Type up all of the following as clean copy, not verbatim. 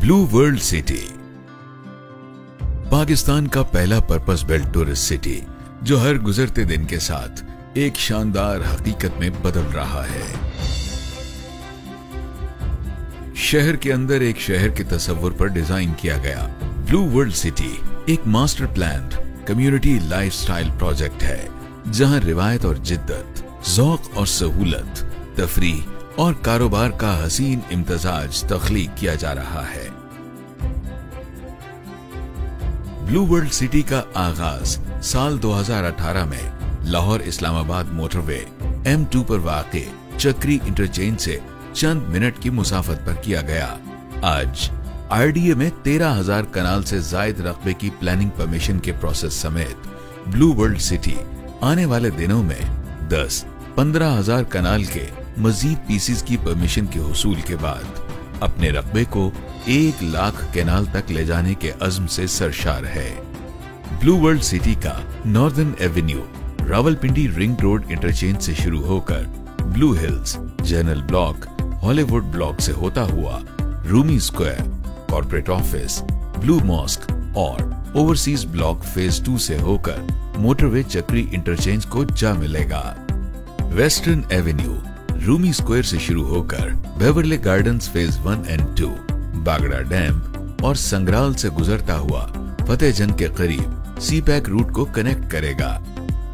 Blue world city Pakistan का पहला purpose built tourist city जो हर गुजरते दिन के साथ एक शानदार हकीकत में बदल रहा है। शहर के अंदर एक शहर के तस्वुर पर डिजाइन किया गया ब्लू वर्ल्ड सिटी एक master planned community lifestyle project है, जहां रिवायत और जिद्दत, ज़ौक़ और सहूलत, तफरीह और कारोबार का हसीन इम्तजाज तख्लीक किया जा रहा है। ब्लू वर्ल्ड सिटी का आगाज साल 2018 में लाहौर इस्लामाबाद मोटरवे M2 पर वाक़े चक्री इंटरचेंज से चंद मिनट की मुसाफत पर किया गया। आज RDA में 13,000 कनाल से जायद रकबे की प्लानिंग परमिशन के प्रोसेस समेत ब्लू वर्ल्ड सिटी आने वाले दिनों में 10-15,000 कनाल के मजीद पीसीज की परमिशन के हुसूल के बाद अपने रकबे को 1 लाख कैनाल तक ले जाने के अज़्म से सरशार है। ब्लू वर्ल्ड सिटी का northern avenue Rawalpindi ring road interchange से शुरू होकर blue hills, general block, Hollywood block से होता हुआ Rumi square, corporate office, blue mosque और ओवरसीज ब्लॉक फेज 2 से होकर मोटरवे चक्री इंटरचेंज को जा मिलेगा। वेस्टर्न एवेन्यू रूमी स्क्वायर से शुरू होकर Beverly Gardens phase 1 and 2, Bagra dam और संग्राल से गुजरता हुआ फतेहजंग के करीब सीपैक रूट को कनेक्ट करेगा।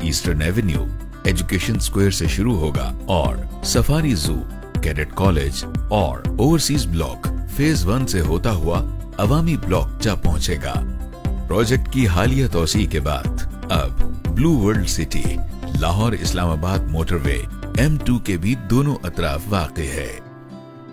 ईस्टर्न एवेन्यू एजुकेशन स्क्वायर से शुरू होगा और सफारी जू, कैडेट कॉलेज और ओवरसीज ब्लॉक फेज 1 से होता हुआ अवामी ब्लॉक जा पहुंचेगा। प्रोजेक्ट की हालिया तौसी के बाद अब blue world city Lahore Islamabad motorway M2 के भी दोनों अतराफ वाक़े है।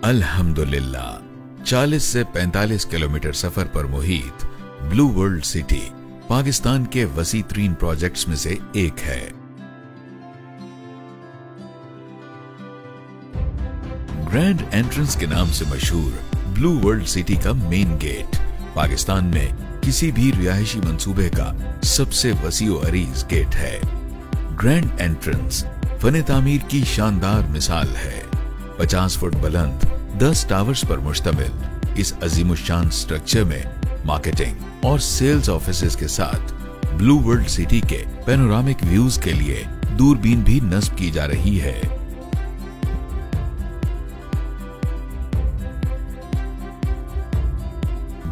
अल्हम्दुलिल्लाह 40 से 45 किलोमीटर सफर पर Muhit blue world city Pakistan के वसी तरीन प्रोजेक्ट्स में से एक है। ग्रैंड एंट्रेंस के नाम से मशहूर ब्लू वर्ल्ड सिटी का मेन गेट पाकिस्तान में किसी भी रिहायशी मंसूबे का सबसे वसी व अरीज गेट है। ग्रैंड एंट्रेंस फने तामीर की शानदार मिसाल है। 50 फुट बुलंद 10 टावर्स पर मुश्तमिल इस अजीमुशान स्ट्रक्चर में मार्केटिंग और सेल्स ऑफिसेज के साथ ब्लू वर्ल्ड सिटी के पैनोरामिक व्यूज के लिए दूरबीन भी नस्ब की जा रही है।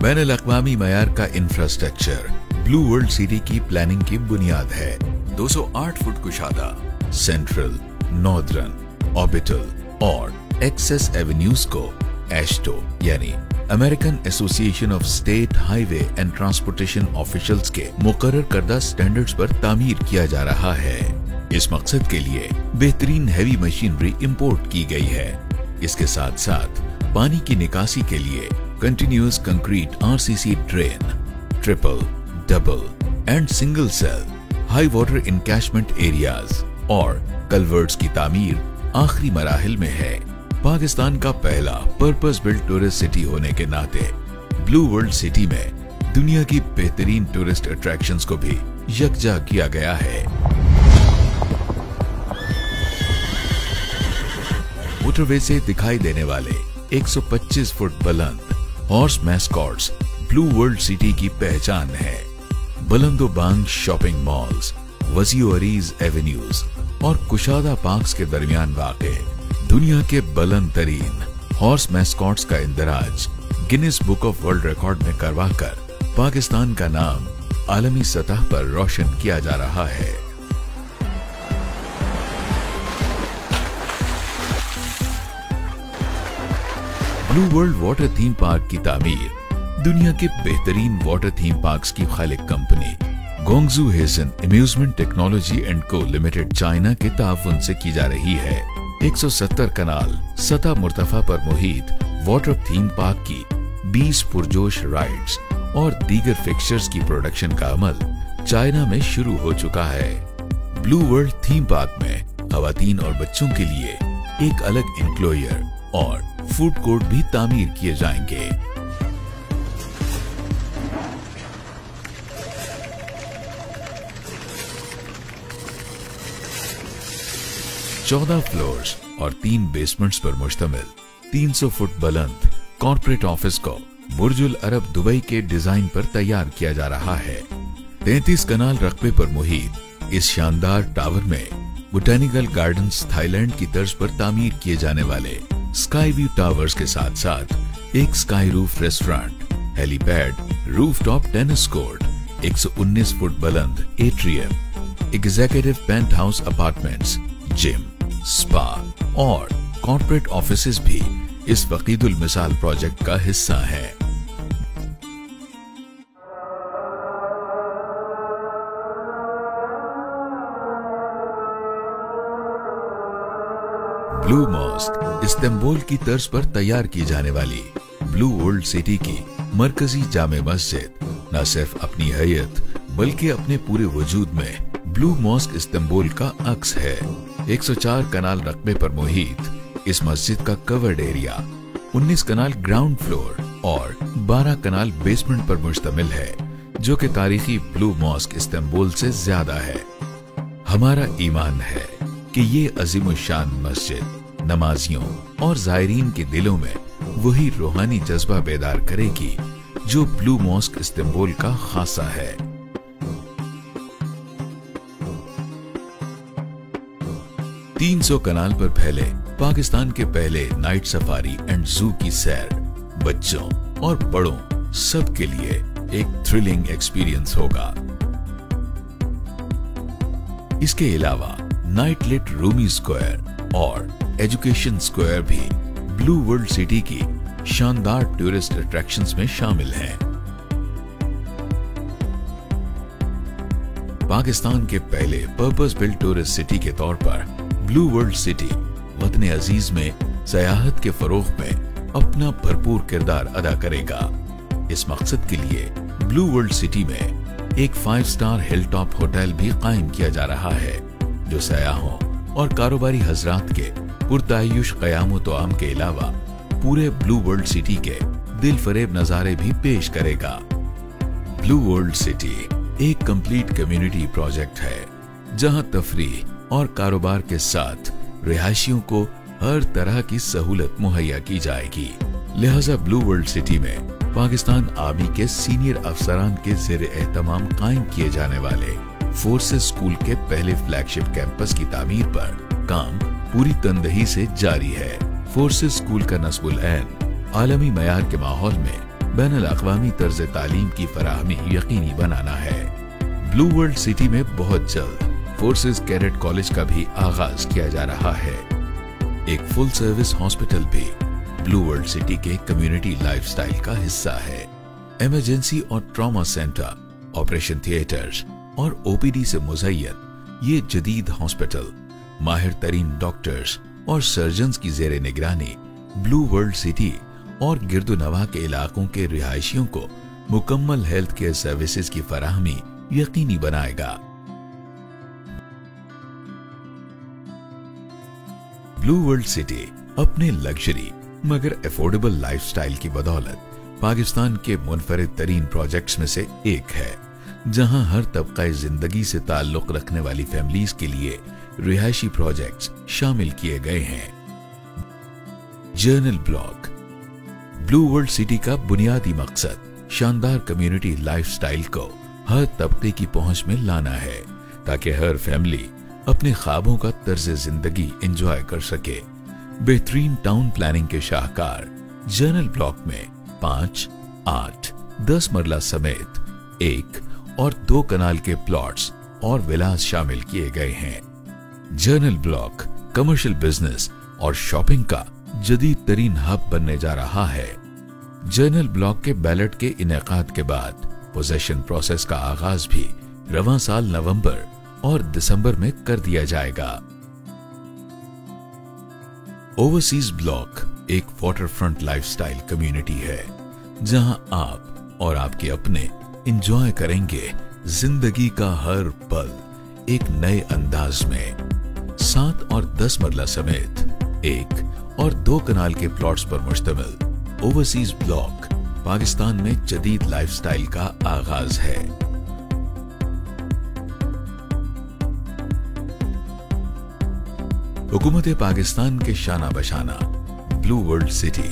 बैनुल-अक़वामी मयार का इंफ्रास्ट्रक्चर ब्लू वर्ल्ड सिटी की प्लानिंग की बुनियाद है। 208 फुट कुशादा सेंट्रल, नॉर्दर्न, ऑर्बिटल और एक्सेस एवेन्यूज को एस्टो यानी American association of state highway and transportation officials के मुकर्रर करदा स्टैंडर्ड्स पर तामीर किया जा रहा है। इस मकसद के लिए बेहतरीन हैवी मशीनरी इंपोर्ट की गई है। इसके साथ साथ पानी की निकासी के लिए continuous concrete RCC drain, triple, double and single cell high water catchment areas और कल्वर्ट्स की तामीर आखिरी मराहिल में है। पाकिस्तान का पहला पर्पस बिल्ट टूरिस्ट सिटी होने के नाते ब्लू वर्ल्ड सिटी में दुनिया की बेहतरीन टूरिस्ट अट्रैक्शंस को भी यकजा किया गया है। मोटरवे से दिखाई देने वाले 125 फुट बुलंद horse mascots blue world city की पहचान है। बुलंदोबांग शॉपिंग मॉल्स, वसीओ अरीज एवेन्यूज और कुशादा पार्क्स के दरमियान वाक़े दुनिया के बुलंद तरीन हॉर्स मैस्कॉट्स का इंदराज Guinness book of world record में करवाकर पाकिस्तान का नाम आलमी सतह पर रोशन किया जा रहा है। Blue world water theme park की तामीर दुनिया के बेहतरीन वाटर थीम पार्क्स की खालिक कंपनी गोंगजू हेसन अम्यूजमेंट टेक्नोलॉजी एंड को लिमिटेड चाइना के ताउन से की जा रही है। 170 कनाल सतह मुर्तफा पर मुहीत वाटर थीम पार्क की 20 पुरजोश राइड्स और दीगर फिक्सचर्स की प्रोडक्शन का अमल चाइना में शुरू हो चुका है। ब्लू वर्ल्ड थीम पार्क में खवातीन और बच्चों के लिए एक अलग इंक्लोयर और फूड कोर्ट भी तामीर किए जाएंगे। चौदह फ्लोर्स और 3 बेसमेंट्स पर मुश्तमिल 300 फुट बुलंद कॉर्पोरेट ऑफिस को बुर्जुल अरब दुबई के डिजाइन पर तैयार किया जा रहा है। 33 कनाल रकबे पर मुहित इस शानदार टावर में बोटेनिकल गार्डन्स थाईलैंड की तर्ज पर तामीर किए जाने वाले स्काई व्यू टावर्स के साथ साथ एक sky roof restaurant, helipad, rooftop tennis court, 119 foot बुलंद atrium, executive penthouse apartments, gym, spa और कॉर्पोरेट ऑफिसेज भी इस वकीदुल मिसाल प्रोजेक्ट का हिस्सा है। ब्लू मॉस्क इस्तांबुल की तर्ज पर तैयार की जाने वाली ब्लू वर्ल्ड सिटी की मरकजी जामे मस्जिद न सिर्फ अपनी हैयत बल्कि अपने पूरे वजूद में ब्लू मॉस्क इस्तांबुल का अक्स है। 104 कनाल रकबे पर मुहित इस मस्जिद का कवर्ड एरिया 19 कनाल ग्राउंड फ्लोर और 12 कनाल बेसमेंट पर मुश्तमिल है, जो कि तारीखी ब्लू मॉस्क इस्तांबुल से ज्यादा है। हमारा ईमान है कि ये अजीमुशान मस्जिद नमाजियों और जायरीन के दिलों में वही रूहानी जज्बा बेदार करेगी जो ब्लू मॉस्क इस्तांबुल का खासा है। तीन 300 कनाल पर फैले पाकिस्तान के पहले नाइट सफारी एंड जू की सैर बच्चों और बड़ों सबके लिए एक थ्रिलिंग एक्सपीरियंस होगा। इसके अलावा नाइट लिट रूमी स्क्वायर और एजुकेशन स्क्वायर भी ब्लू वर्ल्ड सिटी की शानदार टूरिस्ट अट्रैक्शंस में शामिल हैं। पाकिस्तान के पहले पर्पस बिल्ट टूरिस्ट सिटी के तौर पर ब्लू वर्ल्ड सिटी वतन अजीज में सयाहत के फरोग में अपना भरपूर किरदार अदा करेगा। इस मकसद के लिए ब्लू वर्ल्ड सिटी में एक 5 स्टार हिल टॉप होटल भी कायम किया जा रहा है, जो सयाहों और कारोबारी हजरात के पुरतायुश क़याम तो आम के अलावा पूरे ब्लू वर्ल्ड सिटी के दिल फरेब नजारे भी पेश करेगा। ब्लू वर्ल्ड सिटी एक कंप्लीट कम्युनिटी प्रोजेक्ट है, जहां तफरीह और कारोबार के साथ रिहायशियों को हर तरह की सहूलत मुहैया की जाएगी। लिहाजा ब्लू वर्ल्ड सिटी में पाकिस्तान आर्मी के सीनियर अफसरान के ज़ेर एहतमाम कायम किए जाने वाले फोर्सेस स्कूल के पहले फ्लैगशिप कैंपस की तामीर पर काम पूरी तनदही से जारी है। फोर्सेस स्कूल का नस्बुल ऐन आलमी मयार के माहौल में बैनुल अक़वामी तर्ज तालीम की फराहमी यकीनी बनाना है। ब्लू वर्ल्ड सिटी में बहुत जल्द फोर्सेस कैडेट कॉलेज का भी आगाज किया जा रहा है। एक फुल सर्विस हॉस्पिटल भी ब्लू वर्ल्ड सिटी के कम्युनिटी लाइफस्टाइल का हिस्सा है। इमरजेंसी और ट्रॉमा सेंटर, ऑपरेशन थिएटर्स और ओपीडी से मुज़य्यन ये जदीद हॉस्पिटल माहिर तरीन डॉक्टर्स और सर्जन्स की ज़ेरे निगरानी ब्लू वर्ल्ड सिटी और गिरदोनवा के इलाकों के रिहायशियों को मुकम्मल हेल्थ केयर सर्विसेज की फराहमी यकीनी बनाएगा। ब्लू वर्ल्ड सिटी अपने लग्जरी मगर अफोर्डेबल लाइफस्टाइल की बदौलत पाकिस्तान के मुनफरिद तरीन प्रोजेक्ट्स में से एक है, जहां हर तबका जिंदगी से ताल्लुक रखने वाली फैमिलीज के लिए रिहायशी प्रोजेक्ट्स शामिल किए गए हैं। Journal block blue world city का बुनियादी मकसद शानदार कम्युनिटी लाइफस्टाइल को हर तबके की पहुंच में लाना है, ताकि हर फैमिली अपने ख्वाबों का तर्ज जिंदगी एंजॉय कर सके। बेहतरीन टाउन प्लानिंग के शाहकार जर्नल ब्लॉक में 5, 8, 10 मरला समेत 1 और 2 कनाल के प्लॉट्स और विलास शामिल किए गए हैं। जर्नल ब्लॉक कमर्शियल बिजनेस और शॉपिंग का जदीद तरीन हब बनने जा रहा है। जर्नल ब्लॉक के बैलेट के इनेकाद के बाद पोजेशन प्रोसेस का आगाज भी रवां साल नवंबर और दिसंबर में कर दिया जाएगा। ओवरसीज ब्लॉक एक वाटर फ्रंट लाइफस्टाइल कम्युनिटी है, जहां आप और आपके अपने एंजॉय करेंगे जिंदगी का हर पल एक नए अंदाज में। 7 और 10 मरला समेत 1 और 2 कनाल के प्लॉट्स पर मुश्तमिल ओवरसीज ब्लॉक पाकिस्तान में जदीद लाइफस्टाइल का आगाज है। हुकूमत पाकिस्तान के शाना बशाना ब्लू वर्ल्ड सिटी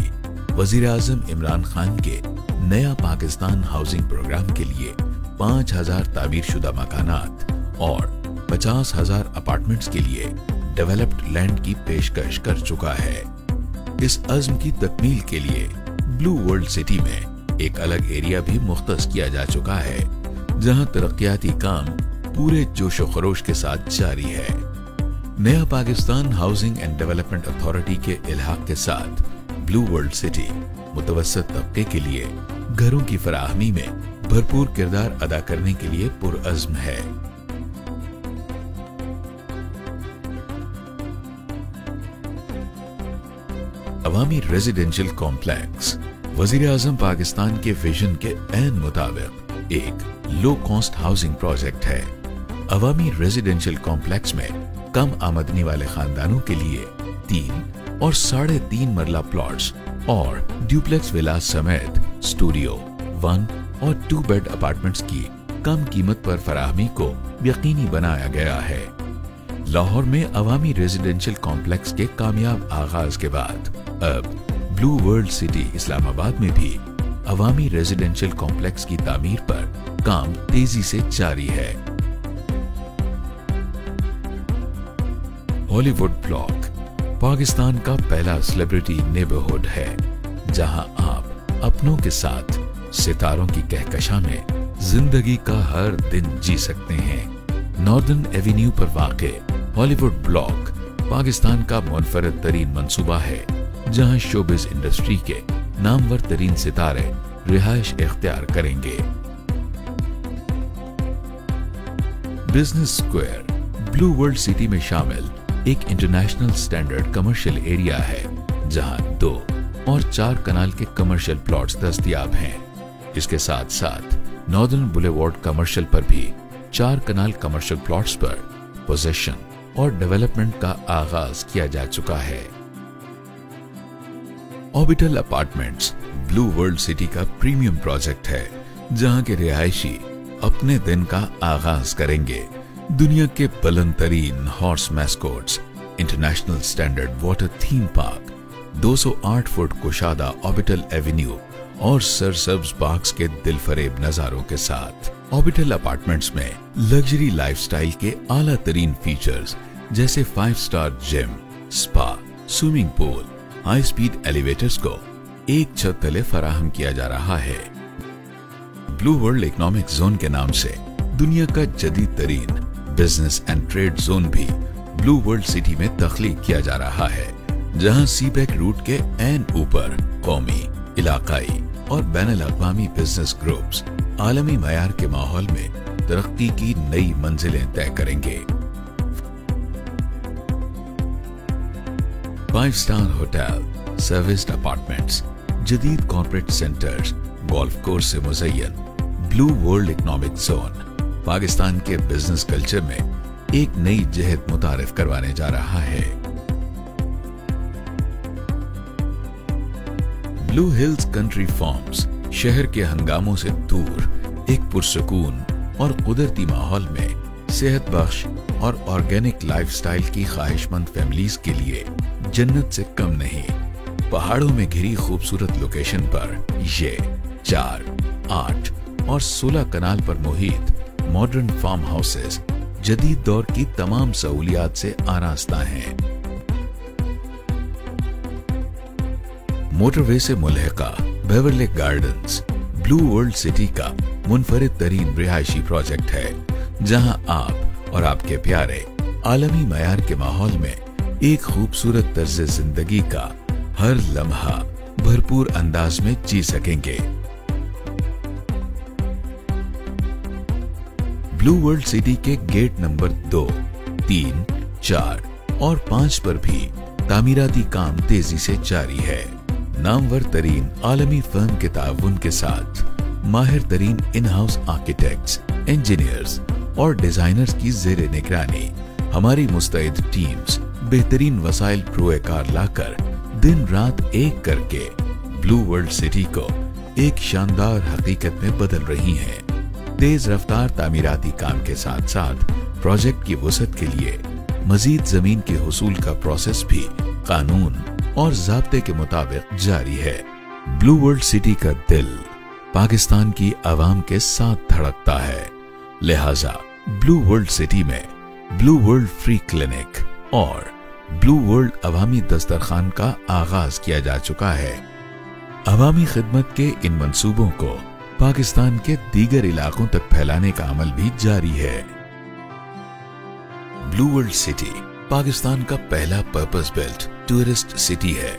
वजीर आजम इमरान खान के नया पाकिस्तान हाउसिंग प्रोग्राम के लिए 5,000 तामीरशुदा मकानात और 50,000 अपार्टमेंट्स के लिए डेवलप्ड लैंड की पेशकश कर चुका है। इस अज़्म की तकमील के लिए ब्लू वर्ल्ड सिटी में एक अलग एरिया भी मुख्तस किया जा चुका है, जहां तरक्याती काम पूरे जोशो खरोश के साथ जारी है। नया Pakistan housing and development authority के इल्हाक के साथ ब्लू वर्ल्ड सिटी मुतवस्सित तबके के लिए घरों की फराहमी में भरपूर किरदार अदा करने के लिए पुरअज़्म है। अवामी रेजिडेंशियल कॉम्प्लेक्स वजीर आजम पाकिस्तान के विजन के ऐन मुताबिक एक लो कॉस्ट हाउसिंग प्रोजेक्ट है। अवामी रेजिडेंशियल कॉम्प्लेक्स में कम आमदनी वाले खानदानों के लिए 3 और 3.5 मरला प्लॉट्स और ड्यूप्लेक्स विलास समेत स्टूडियो 1 और 2 बेड अपार्टमेंट्स की कम कीमत पर फराहमी को यकीनी बनाया गया है। लाहौर में अवामी रेजिडेंशियल कॉम्प्लेक्स के कामयाब आगाज के बाद अब ब्लू वर्ल्ड सिटी इस्लामाबाद में भी अवामी रेजिडेंशियल कॉम्प्लेक्स की तामीर पर काम तेजी से जारी है। हॉलीवुड ब्लॉक पाकिस्तान का पहला सेलिब्रिटी नेबरहुड है, जहां आप अपनों के साथ सितारों की कहकशां में जिंदगी का हर दिन जी सकते हैं। नॉर्दर्न एवेन्यू पर वाक़े हॉलीवुड ब्लॉक पाकिस्तान का मुनफरद तरीन मंसूबा है, जहां शोबिज इंडस्ट्री के नामवर तरीन सितारे रिहाइश इख्तियार करेंगे। Business square blue world city में शामिल एक इंटरनेशनल स्टैंडर्ड कमर्शियल एरिया है, जहां 2 और 4 कनाल के कमर्शियल प्लॉट्स दस्तयाब हैं। इसके साथ साथ नॉर्दर्न बुलेवार्ड कमर्शियल पर भी 4 कनाल कमर्शियल प्लॉट्स पर पोजेशन और डेवलपमेंट का आगाज किया जा चुका है। Orbital apartments blue world city का प्रीमियम प्रोजेक्ट है, जहां के रिहायशी अपने दिन का आगाज करेंगे। दुनिया के बुलंद तरीन horse mascots, international standard water theme park, 208 foot कुशादा ऑर्बिटल एवेन्यू और सरसब्ज पार्क्स के दिलफरेब नजारों के साथ ऑर्बिटल अपार्टमेंट्स में लग्जरी लाइफस्टाइल के आला तरीन फीचर्स जैसे 5 star gym, spa, swimming pool, high speed elevators को एक छत तले फराहम किया जा रहा है। ब्लू वर्ल्ड इकोनॉमिक जोन के नाम से दुनिया का जदीद तरीन बिजनेस एंड ट्रेड जोन भी ब्लू वर्ल्ड सिटी में तख्लीक किया जा रहा है, जहां सीबैक रूट के ऐन ऊपर कौमी, इलाकाई और बैनुल-अक़वामी बिजनेस ग्रुप्स आलमी मयार के माहौल में तरक्की की नई मंजिलें तय करेंगे। 5 स्टार होटल, सर्विस्ड अपार्टमेंट्स, जदीद कॉर्पोरेट सेंटर्स, गोल्फ कोर्स से मुज़य्यन blue world economic zone Pakistan के बिजनेस कल्चर में एक नई जहत मुतारिफ करवाने जा रहा है। ब्लू हिल्स कंट्री फार्म्स शहर के हंगामों से दूर एक पुरसकून और कुदरती माहौल में सेहत बख्श और ऑर्गेनिक लाइफस्टाइल की ख्वाहिशमंद फैमिलीज के लिए जन्नत से कम नहीं। पहाड़ों में घिरी खूबसूरत लोकेशन पर ये 4, 8 और 16 कनाल पर मुहित मॉडर्न फार्म हाउसेस जदीद दौर की तमाम सहूलियात से आरास्ता हैं। मोटरवे से मुल्हिका बेवरले गार्डन्स ब्लू वर्ल्ड सिटी का मुनफरिद तरीन रिहायशी प्रोजेक्ट है, जहां आप और आपके प्यारे आलमी मयार के माहौल में एक खूबसूरत तर्ज जिंदगी का हर लम्हा भरपूर अंदाज में जी सकेंगे। ब्लू वर्ल्ड सिटी के गेट नंबर 2, 3, 4 और 5 पर भी तामीराती काम तेजी से जारी है। नामवर तरीन आलमी फर्म के ताउन के साथ माहिर तरीन इन हाउस आर्किटेक्ट्स, इंजीनियर्स और डिजाइनर्स की जेर निगरानी हमारी मुस्तैद टीम्स बेहतरीन वसाइल प्रोए कार लाकर दिन रात एक करके ब्लू वर्ल्ड सिटी को एक शानदार हकीकत में बदल रही हैं। तेज रफ्तार तामीराती काम के साथ साथ प्रोजेक्ट की वसअत के लिए मजीद जमीन के हुसूल का प्रोसेस भी कानून और ज़ाब्ते के मुताबिक जारी है। ब्लू वर्ल्ड सिटी का दिल पाकिस्तान की आवाम के साथ धड़कता है, लिहाजा ब्लू वर्ल्ड सिटी में ब्लू वर्ल्ड फ्री क्लिनिक और ब्लू वर्ल्ड अवामी दस्तरखान का आगाज किया जा चुका है। अवामी खिदमत के इन मंसूबों को पाकिस्तान के दीगर इलाकों तक फैलाने का अमल भी जारी है। ब्लू वर्ल्ड सिटी पाकिस्तान का पहला पर्पस बिल्ट टूरिस्ट सिटी है,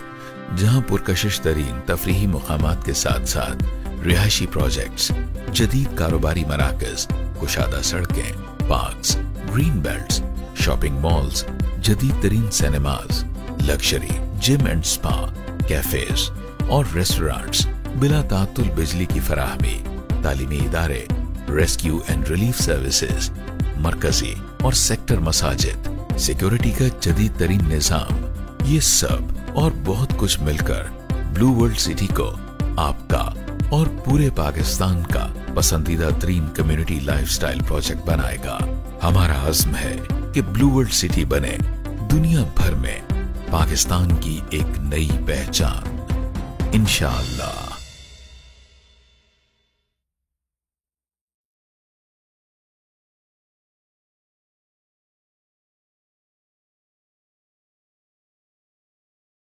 जहां पुरकशिश तरीन तफरीही मुकामात के साथ साथ रिहायशी प्रोजेक्ट्स, जदीद कारोबारी मराकज, कुशादा सड़कें, parks, green belts, shopping malls, जदीद तरीन cinemas, luxury gym and spa, cafes और रेस्टोरेंट्स, बिला तातुल बिजली की फराहमी, तालीमी इदारे, रेस्क्यू एंड रिलीफ सर्विसेज, मरकजी और सेक्टर मसाजिद, सिक्योरिटी का जदीद तरीन निजाम, ये सब और बहुत कुछ मिलकर ब्लू वर्ल्ड सिटी को आपका और पूरे पाकिस्तान का पसंदीदा तरीन कम्युनिटी लाइफस्टाइल प्रोजेक्ट बनाएगा। हमारा अज़्म है कि ब्लू वर्ल्ड सिटी बने दुनिया भर में पाकिस्तान की एक नई पहचान, इंशाअल्लाह।